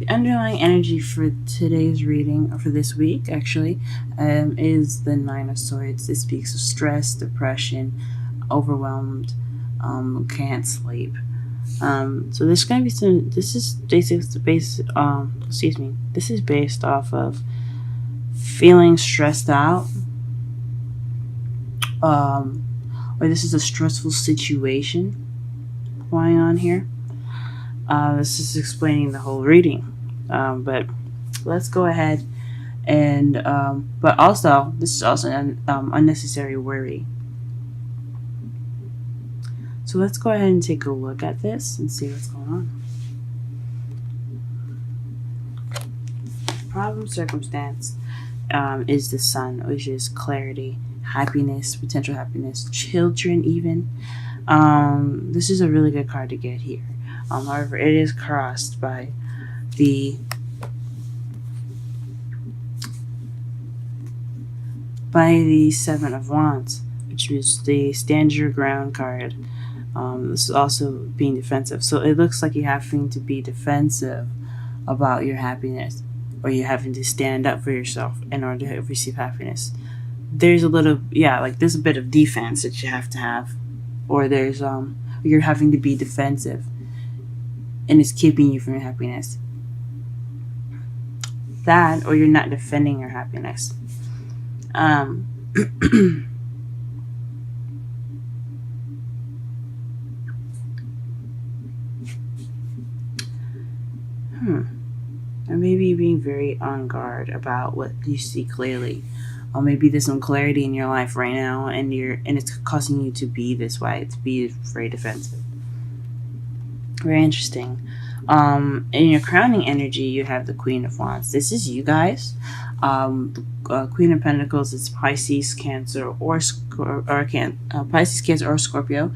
The underlying energy for today's reading, or for this week actually, is the Nine of Swords. This speaks of stress, depression, overwhelmed, can't sleep. So there's gonna be some. This is excuse me. This is based off of feeling stressed out, um, or this is a stressful situation going on here. This is explaining the whole reading, but let's go ahead and. But also, this is also an unnecessary worry. So let's go ahead and take a look at this and see what's going on. Problem circumstance is the sun, which is clarity, happiness, potential happiness, children, even. This is a really good card to get here. However, it is crossed by the Seven of Wands, which is the stand your ground card. This is also being defensive. So it looks like you're having to be defensive about your happiness, or you're having to stand up for yourself in order to receive happiness. There's a little, like there's a bit of defense that you have to have, or there's you're having to be defensive, and it's keeping you from your happiness. That, or you're not defending your happiness. Or maybe being very on guard about what you see clearly. Or maybe there's some clarity in your life right now, and it's causing you to be this way, to be very defensive. Very interesting. In your crowning energy, you have the Queen of Wands. This is you guys. Queen of Pentacles is Pisces, Cancer, Pisces, Cancer, or Scorpio.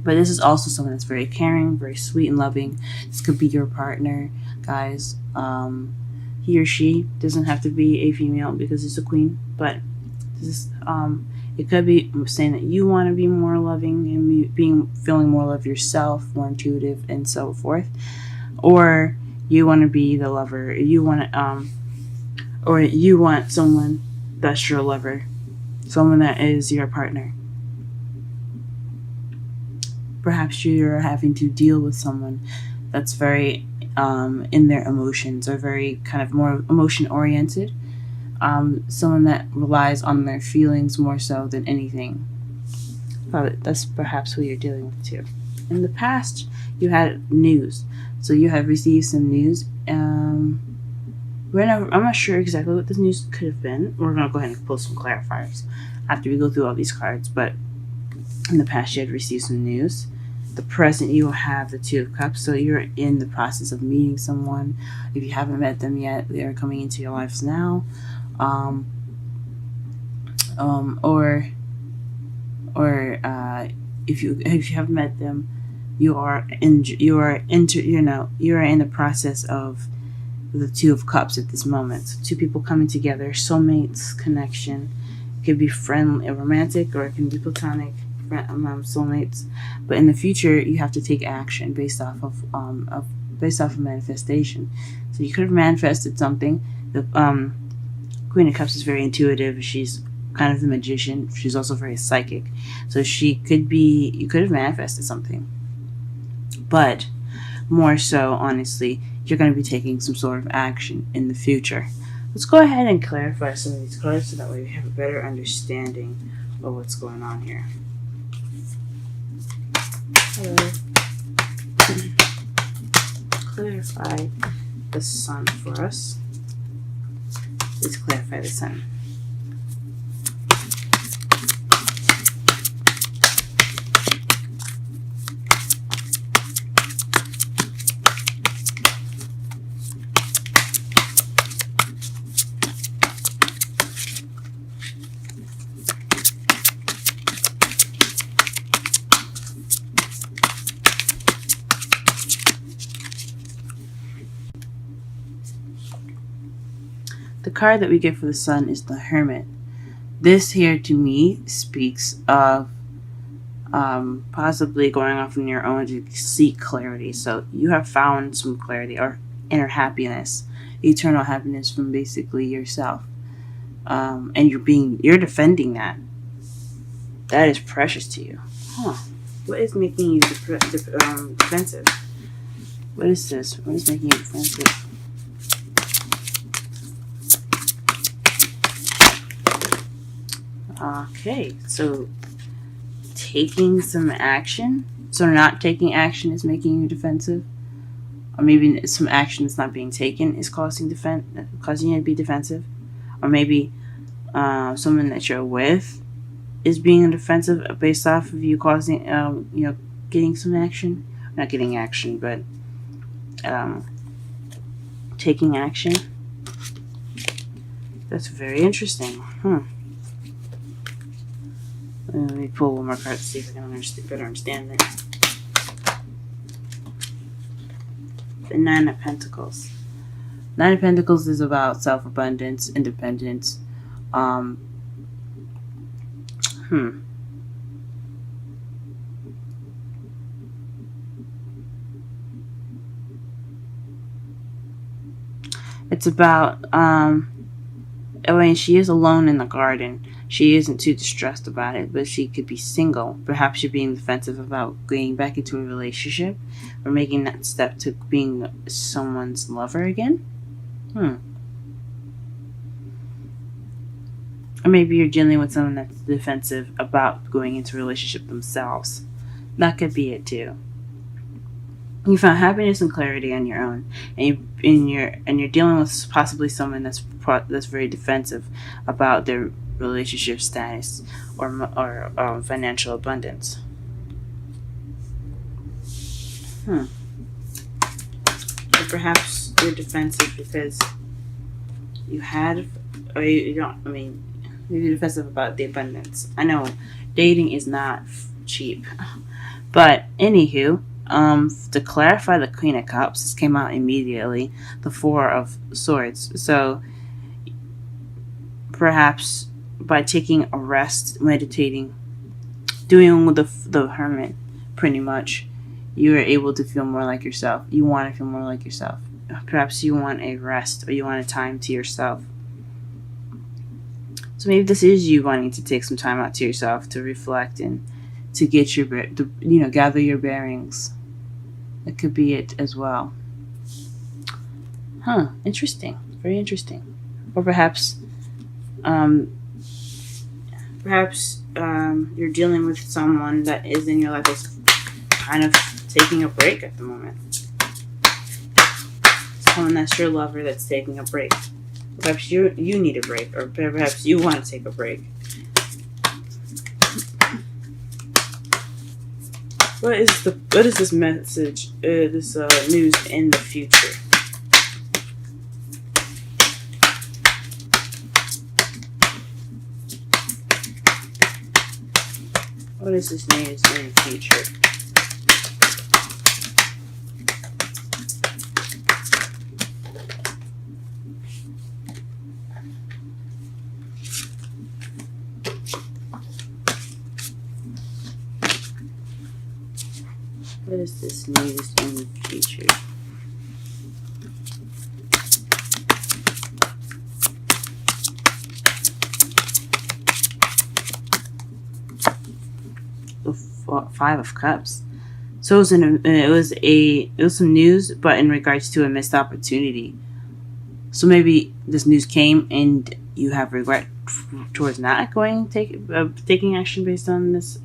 But this is also someone that's very caring, very sweet and loving. This could be your partner, guys. He or she doesn't have to be a female because it's a queen, but this is, it could be saying that you want to be more loving and feeling more love yourself, more intuitive, and so forth, or you want to be the lover. Or you want someone that's your lover, someone that is your partner. Perhaps you're having to deal with someone that's very in their emotions, or very kind of more emotion oriented. Someone that relies on their feelings more so than anything. But that's perhaps who you're dealing with too. In the past, you had news. So you have received some news. I'm not sure exactly what this news could have been. We're going to go ahead and pull some clarifiers after we go through all these cards. But in the past, you had received some news. The present, you will have the Two of Cups. So you're in the process of meeting someone. If you haven't met them yet, they are coming into your lives now. If you haven't met them, you are in the process of the Two of Cups at this moment. Two people coming together, soulmates, connection. It could be friendly, romantic, or it can be platonic, soulmates. But in the future, you have to take action based off of manifestation. So you could have manifested something. The Queen of Cups is very intuitive. She's kind of the magician. She's also very psychic. So you could have manifested something. But more so, honestly, you're going to be taking some sort of action in the future. Let's go ahead and clarify some of these cards so that way we have a better understanding of what's going on here. Hello. Clarify the sun for us. Let's clarify the sun. The card that we get for the sun is the Hermit. This here to me speaks of possibly going off on your own to seek clarity. So you have found some clarity or inner happiness, eternal happiness from basically yourself, and you're defending that. That is precious to you. Huh? What is making you defensive? What is this? What is making you defensive? Okay, so taking some action. So not taking action is making you defensive, or maybe some action that's not being taken is causing you to be defensive, or maybe someone that you're with is being defensive based off of you causing, getting some action, not getting action, but taking action. That's very interesting. Let me pull one more card to see if I can better understand it. The Nine of Pentacles. Nine of Pentacles is about self-abundance, independence. It's about, she is alone in the garden. She isn't too distressed about it, but she could be single. Perhaps you're being defensive about getting back into a relationship or making that step to being someone's lover again. Or maybe you're dealing with someone that's defensive about going into a relationship themselves. That could be it too. You found happiness and clarity on your own, and you're dealing with possibly someone that's very defensive about their relationship status or financial abundance. Or perhaps you're defensive because you had, or you don't. I mean, you're defensive about the abundance. I know dating is not cheap, but anywho. To clarify the Queen of Cups, this came out immediately. The Four of Swords. So perhaps by taking a rest, meditating, doing the Hermit, pretty much, you are able to feel more like yourself. You want to feel more like yourself. Perhaps you want a rest, or you want a time to yourself. So maybe this is you wanting to take some time out to yourself to reflect and to get gather your bearings. That could be it as well. Interesting. Very interesting. Or perhaps you're dealing with someone that is in your life that's kind of taking a break at the moment. Someone that's your lover that's taking a break. Perhaps you need a break, or perhaps you want to take a break. What is this message? This news in the future? What is this news in the future? What is this news in the future? The Five of Cups. So it was some news, but in regards to a missed opportunity. So maybe this news came and you have regret towards not taking action based on this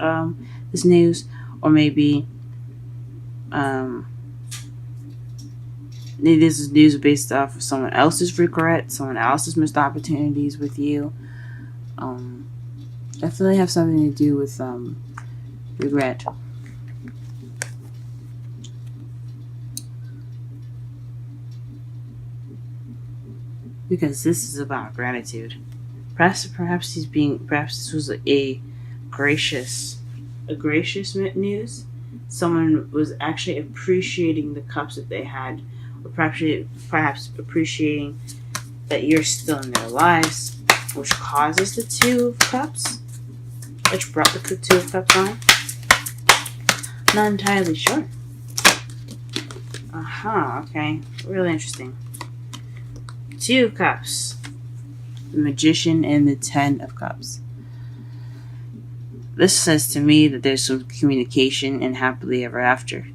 news, or maybe this is news based off of someone else's regret, someone else's missed opportunities with you. Definitely have something to do with regret. Because this is about gratitude. Perhaps this was a gracious news. Someone was actually appreciating the cups that they had, or perhaps appreciating that you're still in their lives, which causes the Two of Cups, which brought the Two of Cups on. Not entirely sure. Okay. Really interesting. 2 of Cups. The Magician and the 10 of Cups. This says to me that there's some communication and happily ever after.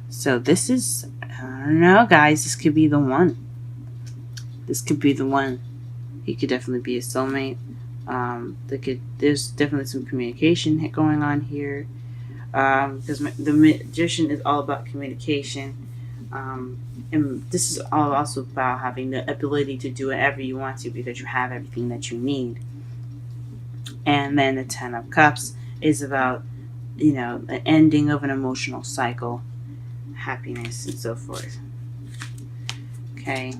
So this is, I don't know, guys, this could be the one. This could be the one. He could definitely be a soulmate. There's definitely some communication going on here. Because the Magician is all about communication. And this is all also about having the ability to do whatever you want to because you have everything that you need. And then the 10 of Cups is about, the ending of an emotional cycle, happiness, and so forth. Okay.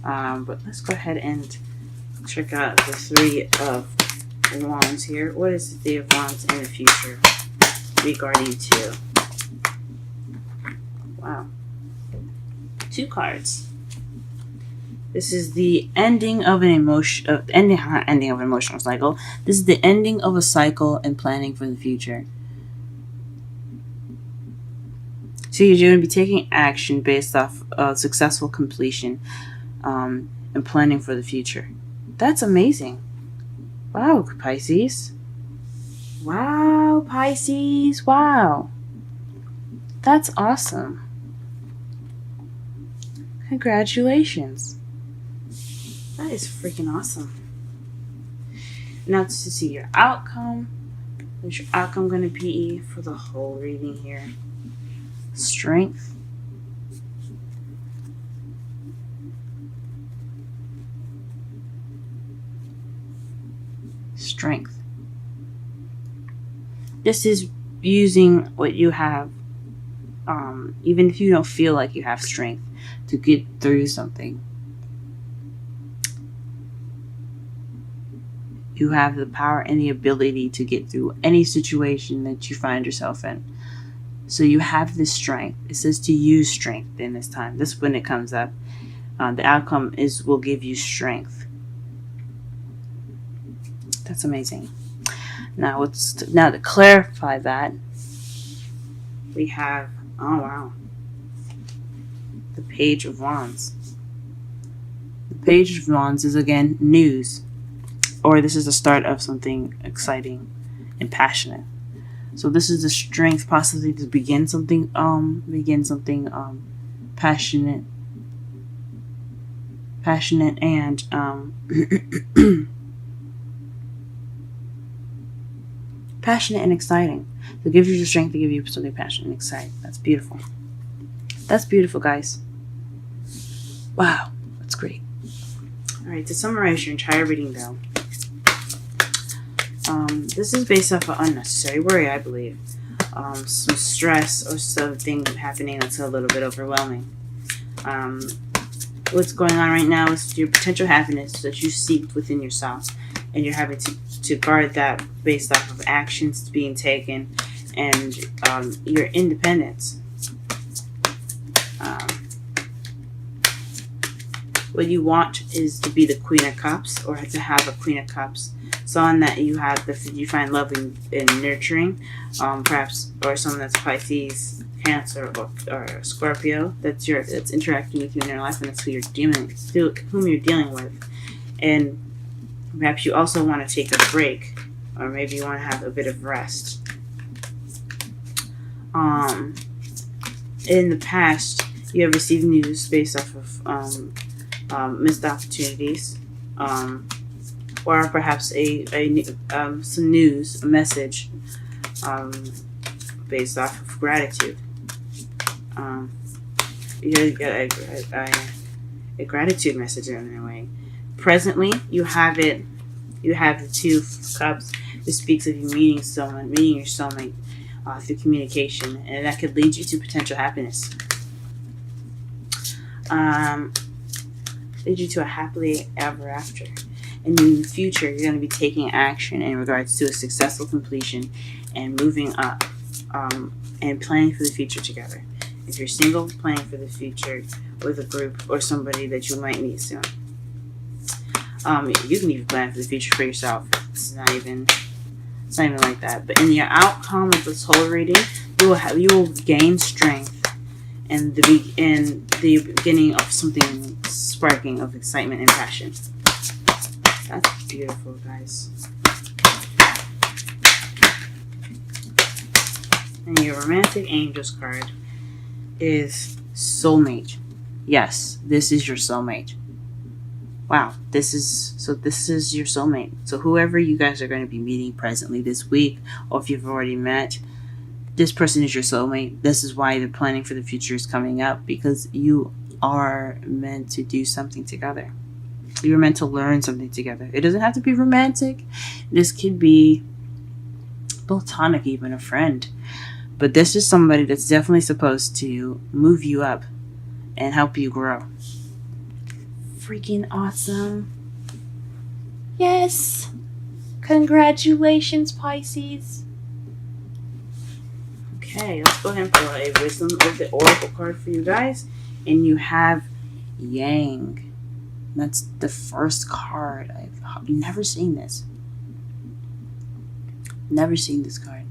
But let's go ahead and check out the 3 of Wands here. What is the 3 of Wands in the future regarding 2? Wow. 2 cards. This is the ending of an ending of an emotional cycle. This is the ending of a cycle and planning for the future. So you're going to be taking action based off successful completion and planning for the future. That's amazing. Wow, Pisces. Wow, Pisces. Wow. That's awesome. Congratulations. That is freaking awesome. Now to see your outcome. What's your outcome going to be for the whole reading here? Strength. Strength. This is using what you have, even if you don't feel like you have strength, to get through something. You have the power and the ability to get through any situation that you find yourself in. So you have this strength. It says to use strength in this time. This is when it comes up. The outcome will give you strength. That's amazing. Now to clarify that, we have, oh wow, the Page of Wands. The Page of Wands is again news. Or this is the start of something exciting and passionate. So this is the strength possibly to begin something passionate and passionate and exciting. So it gives you the strength to give you something passionate and exciting. That's beautiful. That's beautiful, guys. Wow, that's great. All right, to summarize your entire reading, though. This is based off of unnecessary worry, I believe. Some stress or something happening that's a little bit overwhelming. What's going on right now is your potential happiness that you seek within yourself, and you're having to guard that based off of actions being taken and your independence. What you want is to be the Queen of Cups, or to have a Queen of Cups. Someone that you find loving and nurturing, perhaps, or someone that's Pisces, Cancer, or Scorpio that's interacting with you in your life, and that's whom you're dealing with. And perhaps you also want to take a break, or maybe you want to have a bit of rest. In the past, you have received news based off of missed opportunities. Or perhaps some news, a message based off of gratitude. You get a gratitude message in a way. Presently, you have the 2 of Cups. This speaks of you meeting your soulmate through communication, and that could lead you to potential happiness. Lead you to a happily ever after. And in the future, you're going to be taking action in regards to a successful completion and moving up and planning for the future together. If you're single, planning for the future with a group or somebody that you might meet soon. You can even plan for the future for yourself. It's not even It's not even like that. But in your outcome of this whole reading, you will gain strength and the beginning of something sparking of excitement and passion. That's beautiful, guys. And your romantic angels card is soulmate. Yes, this is your soulmate. Wow, this is your soulmate. So whoever you guys are going to be meeting presently this week, or if you've already met, this person is your soulmate. This is why the planning for the future is coming up, because you are meant to do something together. You're meant to learn something together. It doesn't have to be romantic. This could be platonic, even a friend. But this is somebody that's definitely supposed to move you up and help you grow. Freaking awesome. Yes. Congratulations, Pisces. Okay, let's go ahead and pull a wisdom of the oracle card for you guys. And you have Yang. That's the first card. I've never seen this. Never seen this card.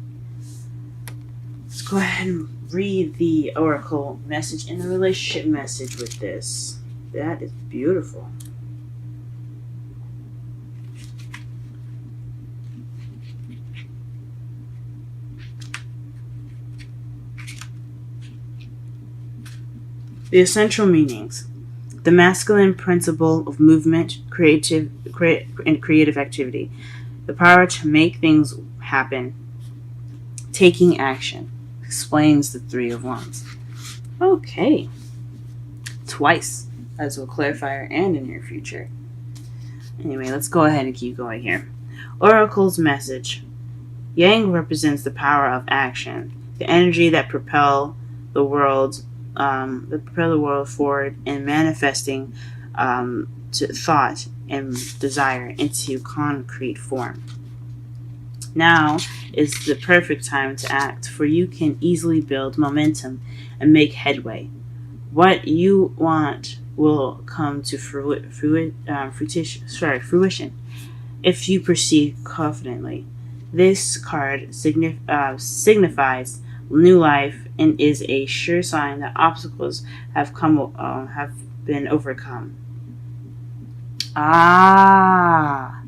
Let's go ahead and read the oracle message and the relationship message with this. That is beautiful. The essential meanings. The masculine principle of movement, creative activity. The power to make things happen. Taking action. Explains the Three of Wands. Okay. Twice as a clarifier and in your future. Anyway, let's go ahead and keep going here. Oracle's message. Yang represents the power of action, the energy that propel the world forward and manifesting to thought and desire into concrete form. Now is the perfect time to act, for you can easily build momentum and make headway. What you want will come to fruition if you proceed confidently. This card signifies new life and is a sure sign that obstacles have been overcome. Ah.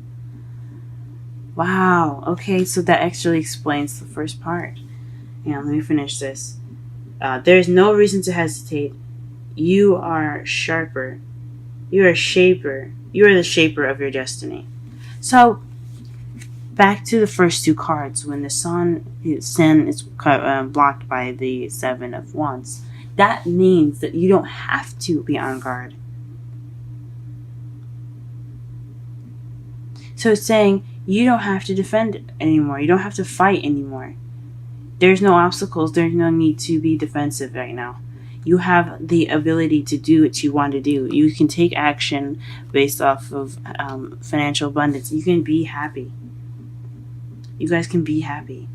Wow. Okay, so that actually explains the first part. Let me finish this. There is no reason to hesitate. You are sharper. You are a shaper. You are the shaper of your destiny. So, back to the first two cards. When the sun is blocked by the Seven of Wands, that means that you don't have to be on guard. So it's saying you don't have to defend anymore. You don't have to fight anymore. There's no obstacles. There's no need to be defensive right now. You have the ability to do what you want to do. You can take action based off of financial abundance. You can be happy. You guys can be happy.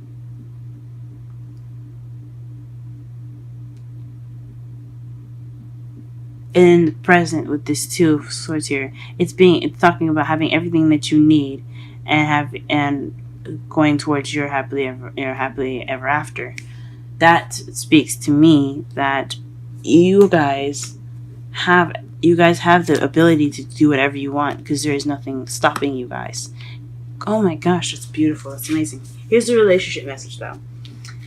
In the present with this Two of Swords here, it's talking about having everything that you need and going towards your happily ever after. That speaks to me that you guys have the ability to do whatever you want, because there is nothing stopping you guys. Oh my gosh, that's beautiful. That's amazing. Here's the relationship message, though.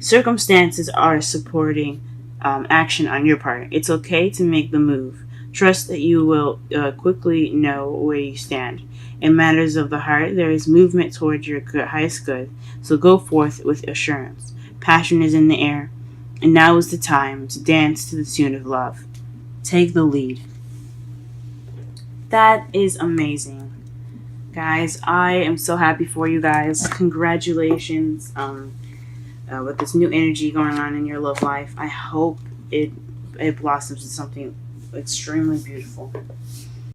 Circumstances are supporting action on your part. It's okay to make the move. Trust that you will quickly know where you stand. In matters of the heart, there is movement towards your highest good. So go forth with assurance. Passion is in the air, and now is the time to dance to the tune of love. Take the lead. That is amazing. Guys, I am so happy for you guys. Congratulations with this new energy going on in your love life. I hope it blossoms into something extremely beautiful.